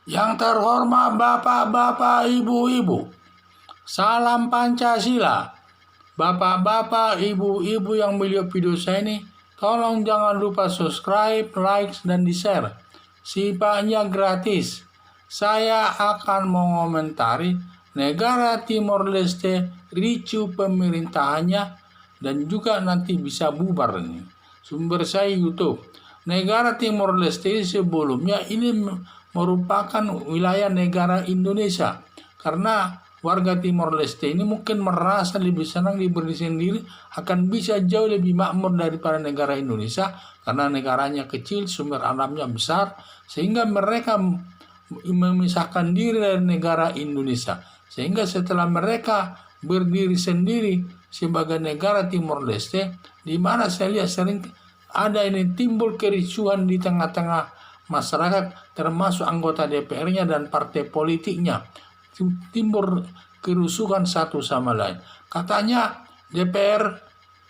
Yang terhormat Bapak-bapak, Ibu-ibu, salam Pancasila. Bapak-bapak, Ibu-ibu yang melihat video saya ini, tolong jangan lupa subscribe, like, dan di-share. Sifatnya gratis. Saya akan mengomentari negara Timor Leste, ricu pemerintahannya, dan juga nanti bisa bubar nih. Sumber saya YouTube. Negara Timor Leste sebelumnya ini merupakan wilayah negara Indonesia, karena warga Timor Leste ini mungkin merasa lebih senang diberi sendiri, akan bisa jauh lebih makmur daripada negara Indonesia karena negaranya kecil, sumber alamnya besar, sehingga mereka memisahkan diri dari negara Indonesia. Sehingga setelah mereka berdiri sendiri sebagai negara Timor Leste, di mana saya lihat sering ada ini timbul kericuhan di tengah-tengah masyarakat, termasuk anggota DPR-nya dan partai politiknya. Timbul kerusuhan satu sama lain. Katanya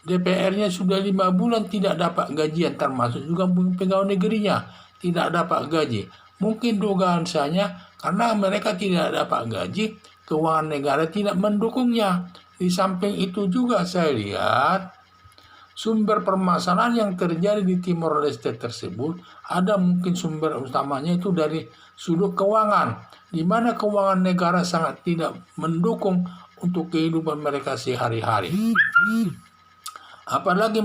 DPR-nya sudah 5 bulan tidak dapat gajian, termasuk juga pegawai negerinya tidak dapat gaji. Mungkin dugaan saya karena mereka tidak dapat gaji, keuangan negara tidak mendukungnya. Di samping itu juga saya lihat sumber permasalahan yang terjadi di Timor Leste tersebut ada mungkin sumber utamanya itu dari sudut keuangan, di mana keuangan negara sangat tidak mendukung untuk kehidupan mereka sehari-hari. Apalagi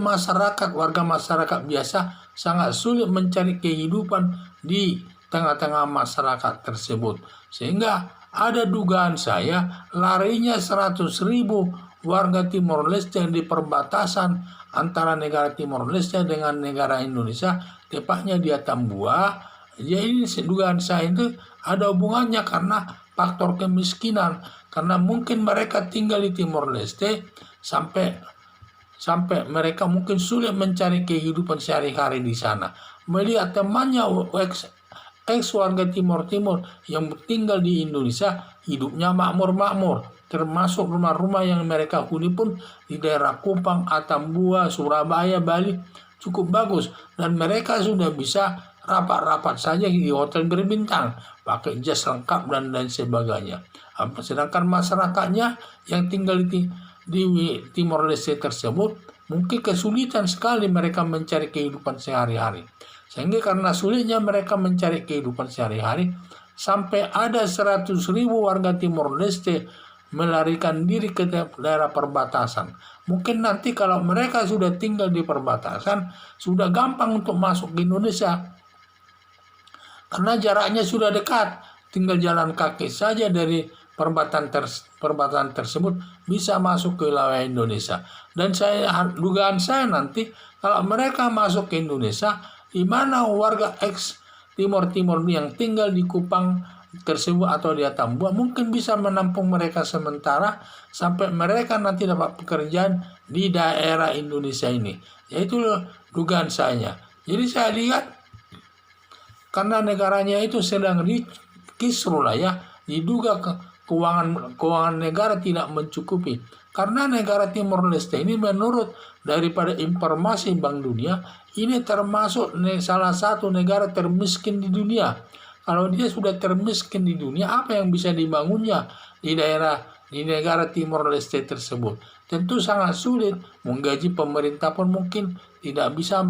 warga masyarakat biasa sangat sulit mencari kehidupan di tengah-tengah masyarakat tersebut. Sehingga ada dugaan saya larinya 100.000 warga Timor Leste di perbatasan antara negara Timor Leste dengan negara Indonesia, tepatnya di Atambua. Jadi dugaan saya itu ada hubungannya karena faktor kemiskinan, karena mungkin mereka tinggal di Timor Leste sampai mereka mungkin sulit mencari kehidupan sehari-hari di sana. Melihat temannya ex warga Timor yang tinggal di Indonesia hidupnya makmur, termasuk rumah-rumah yang mereka huni pun di daerah Kupang, Atambua, Surabaya, Bali cukup bagus, dan mereka sudah bisa rapat-rapat saja di hotel berbintang pakai jas lengkap dan sebagainya. Sedangkan masyarakatnya yang tinggal di Timor Leste tersebut mungkin kesulitan sekali mereka mencari kehidupan sehari-hari. Sehingga karena sulitnya mereka mencari kehidupan sehari-hari, sampai ada 100.000 warga Timor Leste melarikan diri ke daerah perbatasan. Mungkin nanti kalau mereka sudah tinggal di perbatasan, sudah gampang untuk masuk ke Indonesia. Karena jaraknya sudah dekat, tinggal jalan kaki saja dari perbatasan tersebut bisa masuk ke wilayah Indonesia. Dan dugaan saya nanti kalau mereka masuk ke Indonesia, di mana warga ex Timor yang tinggal di Kupang tersebut atau di Atambua mungkin bisa menampung mereka sementara sampai mereka nanti dapat pekerjaan di daerah Indonesia ini. Yaitu dugaan saya. Jadi saya lihat karena negaranya itu sedang kisruh lah ya, diduga keuangan negara tidak mencukupi. Karena negara Timor Leste ini menurut daripada informasi Bank Dunia, ini termasuk salah satu negara termiskin di dunia. Kalau dia sudah termiskin di dunia, apa yang bisa dibangunnya di negara Timor Leste tersebut? Tentu sangat sulit. Menggaji pemerintah pun mungkin tidak bisa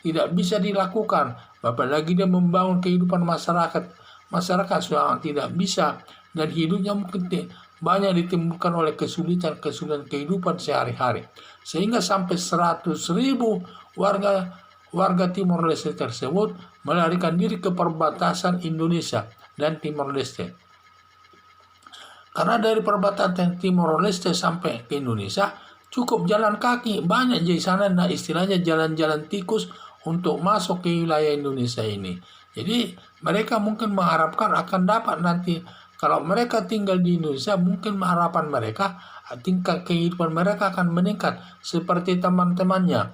tidak bisa dilakukan. Apalagi dia membangun kehidupan masyarakat. Masyarakat sudah tidak bisa, dan hidupnya mungkin banyak ditimbulkan oleh kesulitan kehidupan sehari-hari. Sehingga sampai 100.000 warga Timor Leste tersebut melarikan diri ke perbatasan Indonesia dan Timor Leste. Karena dari perbatasan Timor Leste sampai ke Indonesia cukup jalan kaki, banyak di sana, nah istilahnya jalan-jalan tikus untuk masuk ke wilayah Indonesia ini. Jadi mereka mungkin mengharapkan akan dapat nanti kalau mereka tinggal di Indonesia, mungkin harapan mereka tingkat kehidupan mereka akan meningkat seperti teman-temannya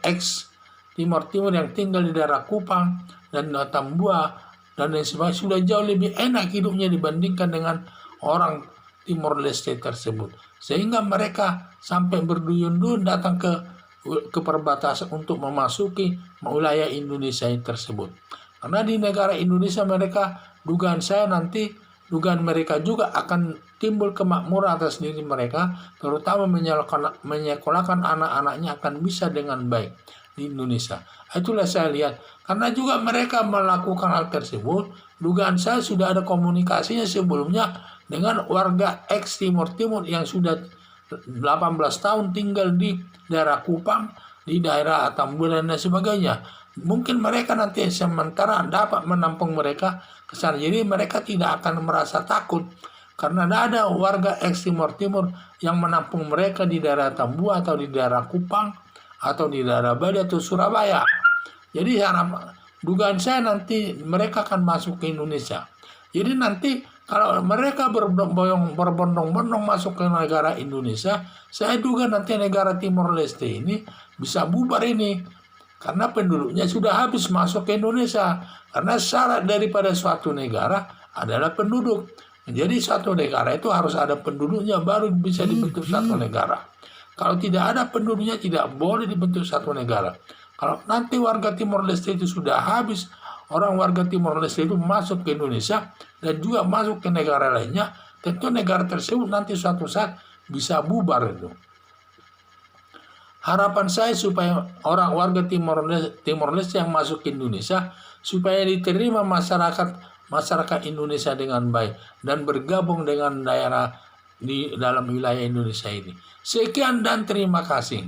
ex Timor yang tinggal di daerah Kupang dan Atambua dan lain sebagainya sudah jauh lebih enak hidupnya dibandingkan dengan orang Timor Leste tersebut. Sehingga mereka sampai berduyun-duyun datang ke perbatasan untuk memasuki wilayah Indonesia tersebut. Karena di negara Indonesia dugaan mereka juga akan timbul kemakmuran atas diri mereka, terutama menyekolahkan anak-anaknya akan bisa dengan baik di Indonesia. Itulah saya lihat. Karena juga mereka melakukan hal tersebut, dugaan saya sudah ada komunikasinya sebelumnya dengan warga ex Timur Timur yang sudah 18 tahun tinggal di daerah Kupang, di daerah Tambulan dan sebagainya. Mungkin mereka nanti sementara dapat menampung mereka ke sana. Jadi mereka tidak akan merasa takut karena tidak ada warga ex Timur Timur yang menampung mereka di daerah Tambua atau di daerah Kupang atau di daerah Bali atau Surabaya. Jadi dugaan saya nanti mereka akan masuk ke Indonesia. Jadi nanti kalau mereka berbondong-bondong masuk ke negara Indonesia, saya duga nanti negara Timor Leste ini bisa bubar ini. Karena penduduknya sudah habis masuk ke Indonesia. Karena syarat daripada suatu negara adalah penduduk. Jadi suatu negara itu harus ada penduduknya baru bisa dibentuk satu negara. Kalau tidak ada penduduknya tidak boleh dibentuk satu negara. Kalau nanti warga Timor Leste itu sudah habis, orang warga Timor Leste itu masuk ke Indonesia dan juga masuk ke negara lainnya, tentu negara tersebut nanti suatu saat bisa bubar itu. Harapan saya supaya orang warga Timor Leste yang masuk ke Indonesia supaya diterima masyarakat Indonesia dengan baik dan bergabung dengan daerah di dalam wilayah Indonesia ini. Sekian dan terima kasih.